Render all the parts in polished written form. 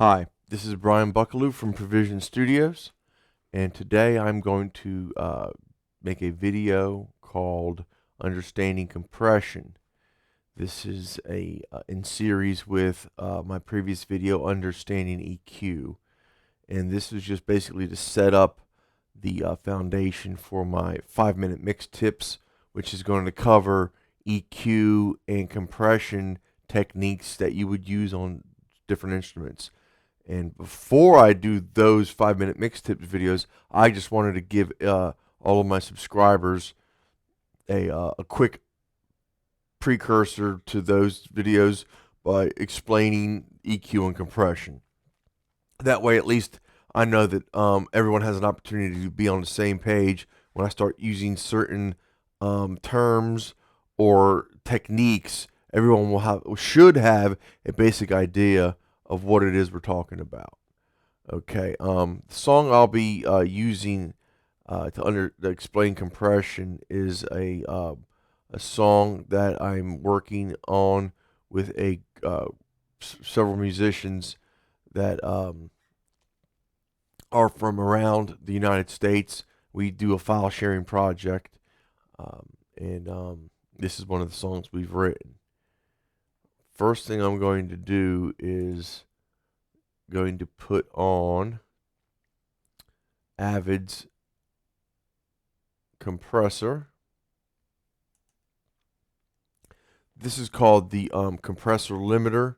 Hi, this is Brian Buckaloo from Provision Studios, and today I'm going to make a video called Understanding Compression. This is in series with my previous video, Understanding EQ, and this is just basically to set up the foundation for my 5-minute mix tips, which is going to cover EQ and compression techniques that you would use on different instruments. And before I do those 5-minute mix tips videos, I just wanted to give all of my subscribers a quick precursor to those videos by explaining EQ and compression. That way, at least I know that everyone has an opportunity to be on the same page when I start using certain terms or techniques. Everyone should have a basic idea of what it is we're talking about. Okay, the song I'll be using to explain compression is a song that I'm working on with several musicians that are from around the United States. We do a file sharing project, and this is one of the songs we've written. First thing I'm going to do is going to put on Avid's compressor. This is called the compressor limiter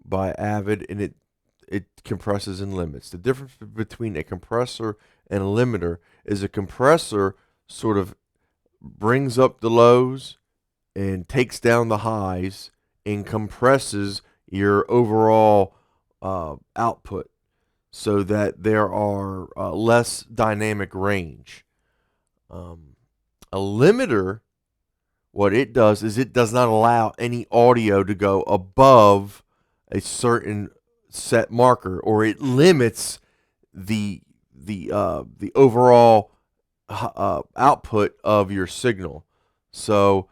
by Avid, and it compresses and limits. The difference between a compressor and a limiter is a compressor sort of brings up the lows and takes down the highs and compresses your overall output so that there are less dynamic range. A limiter, what it does is it does not allow any audio to go above a certain set marker, or it limits the overall output of your signal. So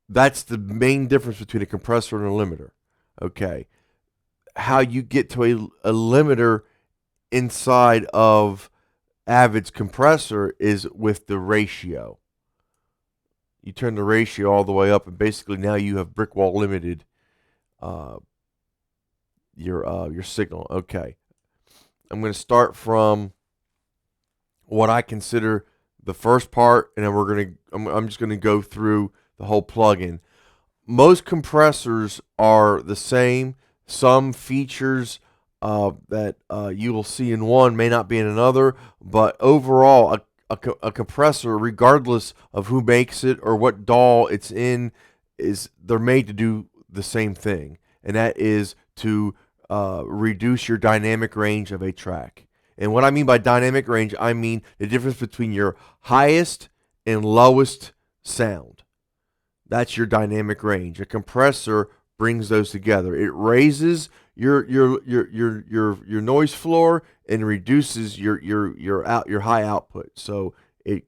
that's the main difference between a compressor and a limiter. Okay, how you get to a limiter inside of Avid's compressor is with the ratio. You turn the ratio all the way up, and basically now you have brick wall limited your signal. Okay, I'm going to start from what I consider the first part, and then I'm just going to go through the whole plugin. Most compressors are the same. Some features that you will see in one may not be in another, but overall, a compressor, regardless of who makes it or what DAW it's in, they're made to do the same thing, and that is to reduce your dynamic range of a track. And what I mean by dynamic range, I mean the difference between your highest and lowest sound. That's your dynamic range. A compressor brings those together. It raises your noise floor and reduces your high output. So it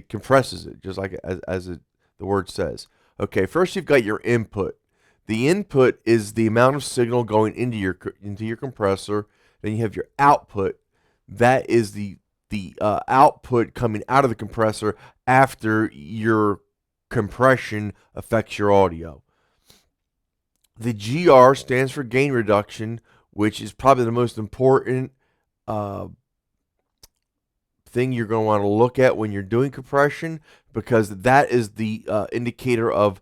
compresses it, just like the word says. Okay, first you've got your input. The input is the amount of signal going into your compressor. Then you have your output. That is the output coming out of the compressor after your compression affects your audio. The GR stands for gain reduction, which is probably the most important thing you're going to want to look at when you're doing compression, because that is the indicator of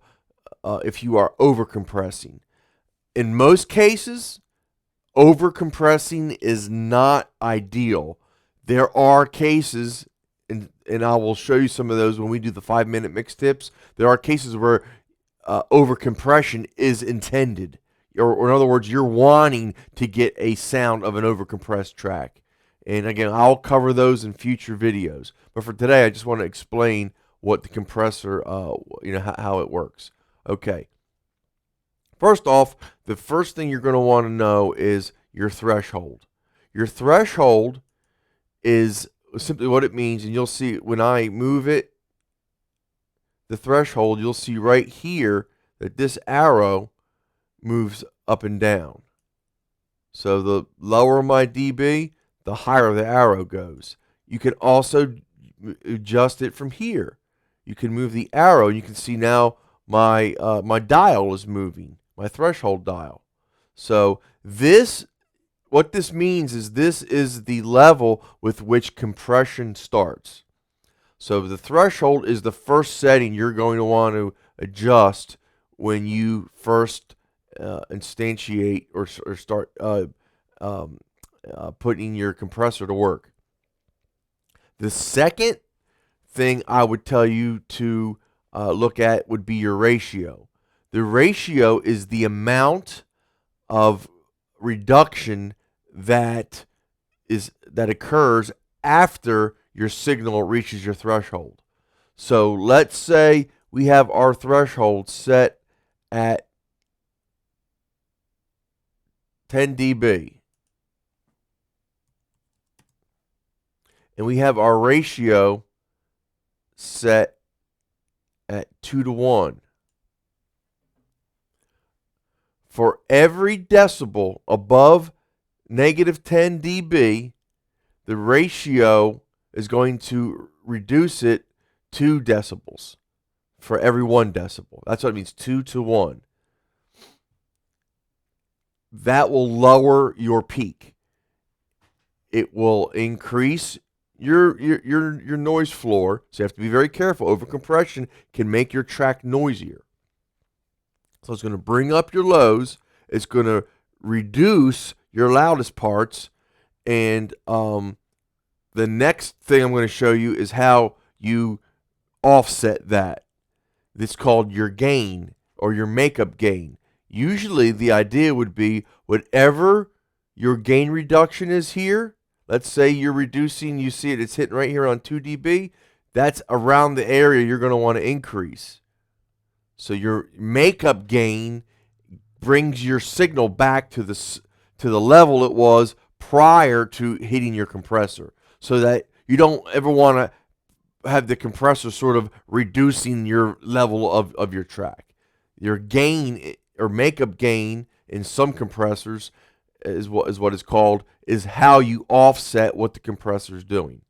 if you are over compressing. In most cases, over compressing is not ideal. There are cases, and I will show you some of those when we do the 5-minute mix tips. There are cases where over compression is intended, or in other words, you're wanting to get a sound of an over compressed track. And again, I'll cover those in future videos. But for today, I just want to explain what the compressor, how it works. Okay. First off, the first thing you're going to want to know is your threshold. Your threshold is simply what it means, and you'll see when I move it, the threshold, you'll see right here that this arrow moves up and down. So the lower my dB, the higher the arrow goes. You can also adjust it from here. You can move the arrow, and you can see now my dial is moving, my threshold dial. So what this means is this is the level with which compression starts. So the threshold is the first setting you're going to want to adjust when you first instantiate or start putting your compressor to work. The second thing I would tell you to look at would be your ratio. The ratio is the amount of reduction that occurs after your signal reaches your threshold. So let's say we have our threshold set at 10 dB. And we have our ratio set at 2:1. For every decibel above negative 10 dB, the ratio is going to reduce it 2 decibels for every 1 decibel. That's what it means, 2:1. That will lower your peak. It will increase your noise floor, so you have to be very careful. Overcompression can make your track noisier. So it's going to bring up your lows. It's going to reduce your loudest parts. And the next thing I'm going to show you is how you offset that. It's called your gain or your makeup gain. Usually the idea would be whatever your gain reduction is here. Let's say you're reducing, you see it's hitting right here on 2 dB. That's around the area you're going to want to increase. So your makeup gain brings your signal back to the level it was prior to hitting your compressor, so that you don't ever want to have the compressor sort of reducing your level of your track. Your gain or makeup gain in some compressors is what it's called, is how you offset what the compressor is doing.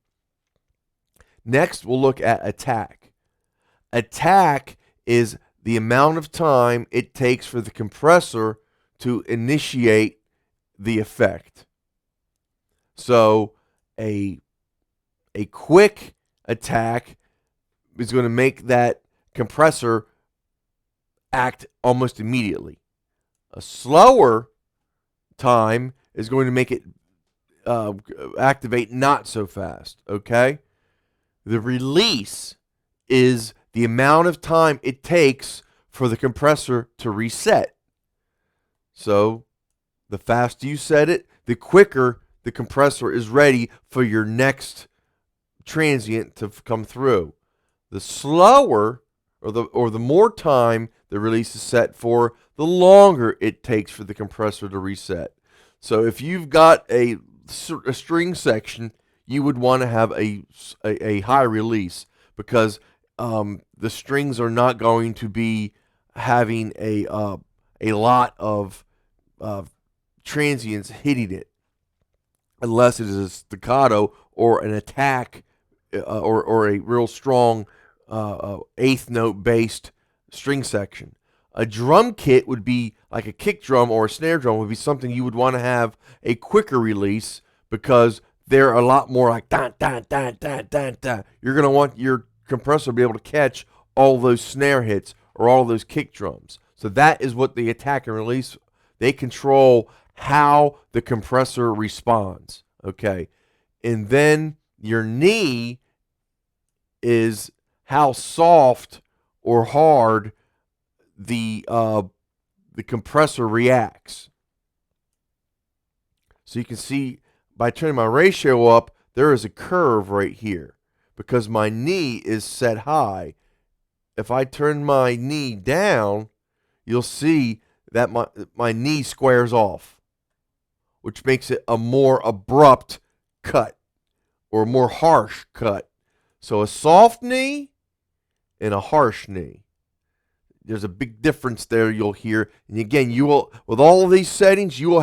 Next, we'll look at attack. Attack is the amount of time it takes for the compressor to initiate the effect. So a quick attack is going to make that compressor act almost immediately. A slower time is going to make it activate not so fast, okay? The release is the amount of time it takes for the compressor to reset. So the faster you set it, the quicker the compressor is ready for your next transient to come through. The slower or the more time the release is set for, the longer it takes for the compressor to reset. So if you've got a string section, you would want to have a high release, because the strings are not going to be having a lot of transients hitting it, unless it is a staccato or an attack or a real strong eighth note based string section. A drum kit would be like a kick drum or a snare drum, would be something you would want to have a quicker release, because they're a lot more like dun, dun, dun, dun, dun, dun. You're going to want your compressor to be able to catch all those snare hits or all those kick drums. So that is what the attack and release, they control how the compressor responds. Okay. And then your knee is how soft or hard the compressor reacts. So you can see by turning my ratio up, there is a curve right here because my knee is set high. If I turn my knee down, you'll see that my knee squares off, which makes it a more abrupt cut or a more harsh cut. So a soft knee and a harsh knee. There's a big difference there you'll hear. And again, you will, with all of these settings, you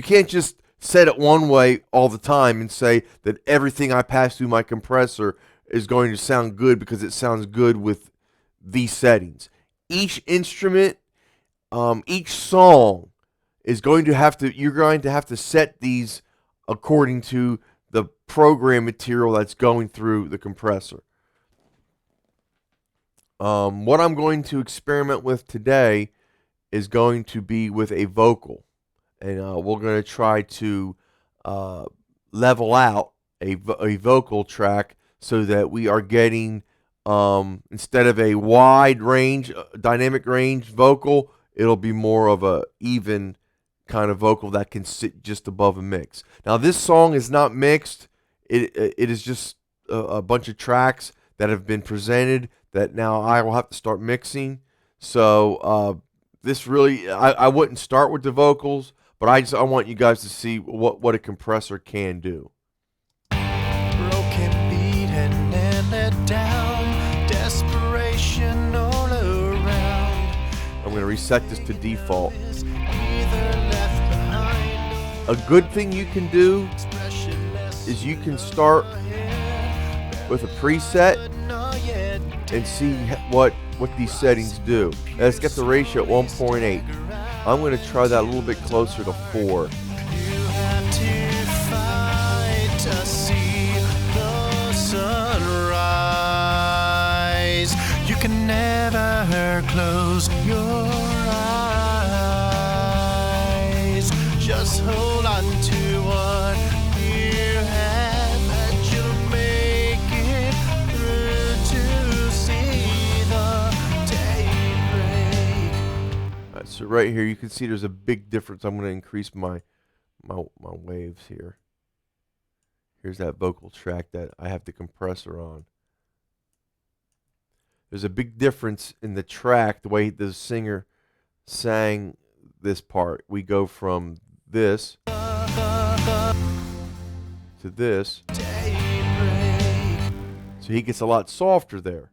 can't just set it one way all the time and say that everything I pass through my compressor is going to sound good because it sounds good with these settings. Each instrument, each song you're going to have to set these according to the program material that's going through the compressor. What I'm going to experiment with today is going to be with a vocal. And we're going to try to level out a vocal track so that we are getting, instead of a wide range, dynamic range vocal, it'll be more of a even kind of vocal that can sit just above a mix. Now, this song is not mixed. It is just a bunch of tracks that have been presented that now I will have to start mixing. So this really, I wouldn't start with the vocals, but I want you guys to see what a compressor can do. Broken beat and let down, desperation all around. I'm going to reset this to default. A good thing you can do is you can start with a preset and see what these settings do. Let's get the ratio at 1.8. I'm going to try that a little bit closer to 4. You have to fight to see the sunrise. You can never close your eyes. Just hold on to what you have, and you'll make it through to see the daybreak. So right here, you can see there's a big difference. I'm going to increase my waves here. Here's that vocal track that I have the compressor on. There's a big difference in the track, the way the singer sang this part. We go from this to this. So he gets a lot softer there.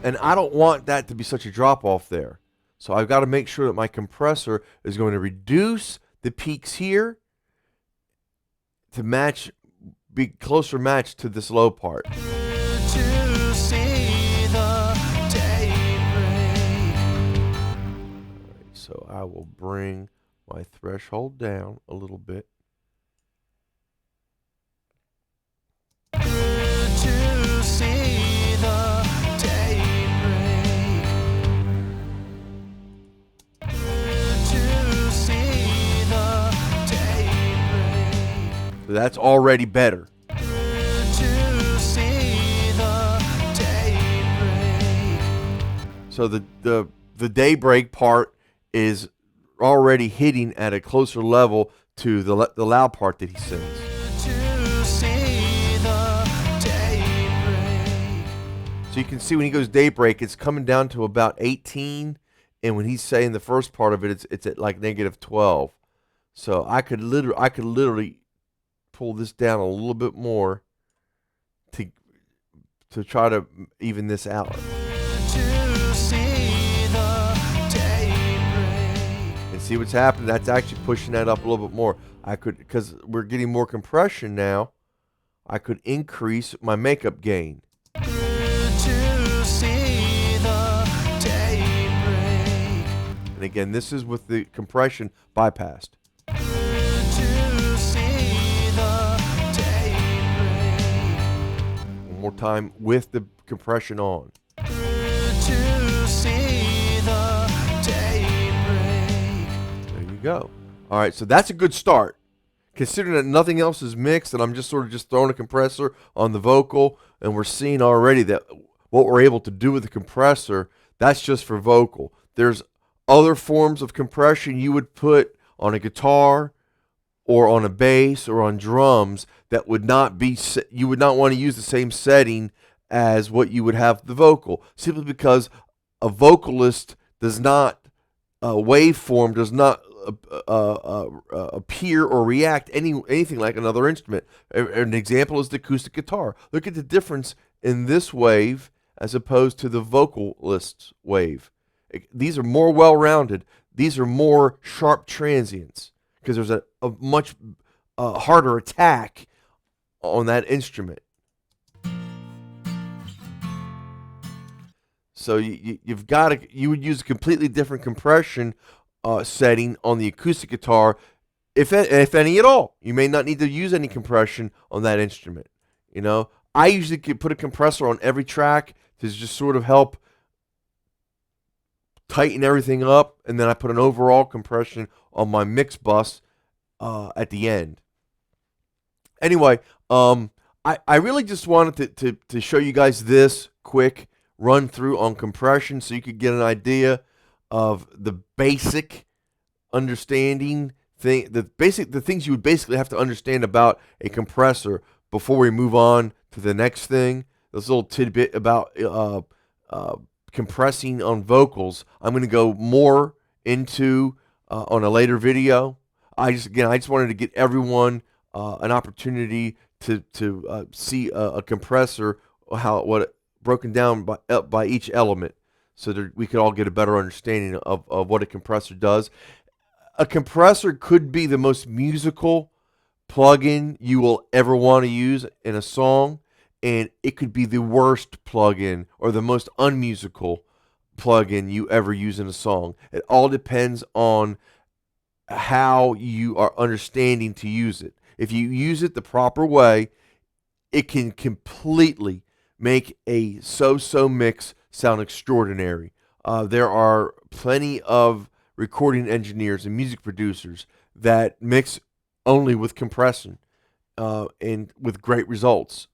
And I don't want that to be such a drop off there. So I've got to make sure that my compressor is going to reduce the peaks here to be closer matched to this low part. Alright, so I will bring my threshold down a little bit. So that's already better. So the daybreak part is already hitting at a closer level to the loud part that he sings. So you can see when he goes daybreak, it's coming down to about 18, and when he's saying the first part of it, it's at like negative 12. So I could literally pull this down a little bit more to try to even this out. And see what's happening? That's actually pushing that up a little bit more. Because we're getting more compression now, I could increase my makeup gain. And again, this is with the compression bypassed. One more time with the compression on. There you go. All right, so that's a good start. Considering that nothing else is mixed and I'm just throwing a compressor on the vocal, and we're seeing already that what we're able to do with the compressor, that's just for vocal. There's other forms of compression you would put on a guitar or on a bass or on drums that would not be, you would not want to use the same setting as what you would have the vocal, simply because a vocalist does not, waveform does not appear or react anything like another instrument. An example is the acoustic guitar. Look at the difference in this wave as opposed to the vocalist's wave. These are more well-rounded. These are more sharp transients because there's a much harder attack on that instrument. So you've got to, you would use a completely different compression setting on the acoustic guitar, if any at all. You may not need to use any compression on that instrument. You know, I usually put a compressor on every track to just sort of help tighten everything up, and then I put an overall compression on my mix bus at the end. Anyway, I really just wanted to show you guys this quick run through on compression so you could get an idea of the basic understanding the things you would basically have to understand about a compressor before we move on to the next thing. This little tidbit about compressing on vocals, I'm going to go more into on a later video. I just wanted to get everyone an opportunity to see a compressor, what broken down by each element, so that we could all get a better understanding of what a compressor does. A compressor could be the most musical plugin you will ever want to use in a song, and it could be the worst plugin or the most unmusical plugin you ever use in a song. It all depends on how you are understanding to use it. If you use it the proper way, it can completely make a so-so mix sound extraordinary. There are plenty of recording engineers and music producers that mix only with compression and with great results.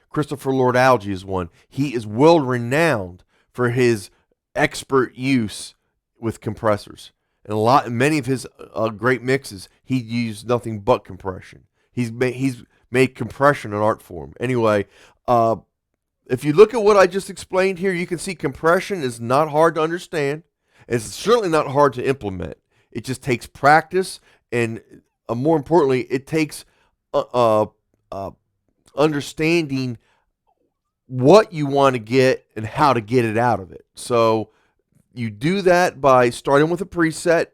Christopher Lord Alge is one. He is world renowned for his expert use with compressors. And many of his great mixes, he used nothing but compression. He's made compression an art form. Anyway, if you look at what I just explained here, you can see compression is not hard to understand. It's certainly not hard to implement. It just takes practice, and more importantly, it takes understanding what you want to get and how to get it out of it. So you do that by starting with a preset,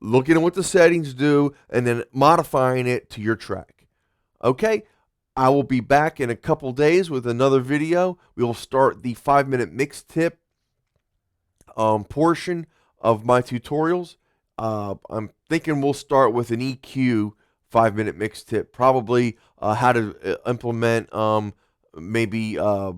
looking at what the settings do, and then modifying it to your track. Okay, I will be back in a couple days with another video. We will start the 5-minute mix tip portion of my tutorials. I'm thinking we'll start with an EQ 5-minute mix tip, probably how to implement maybe a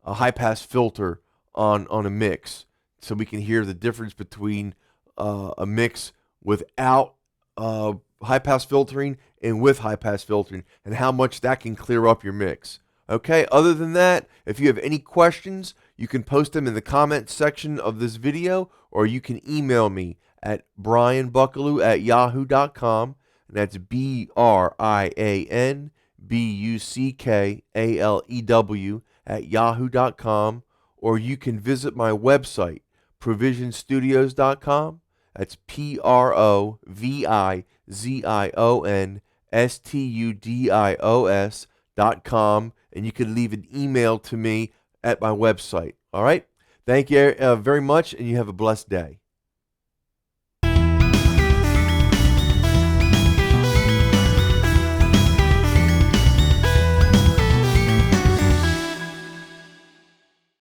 high-pass filter on a mix, so we can hear the difference between a mix without high-pass filtering and with high-pass filtering, and how much that can clear up your mix. Okay, other than that, if you have any questions, you can post them in the comment section of this video, or you can email me at brianbuckalew@yahoo.com, and that's BrianBuckalew@yahoo.com, or you can visit my website, provisionstudios.com. That's PROVIZIONSTUDIOS.com, and you can leave an email to me at my website. All right? Thank you very much, and you have a blessed day.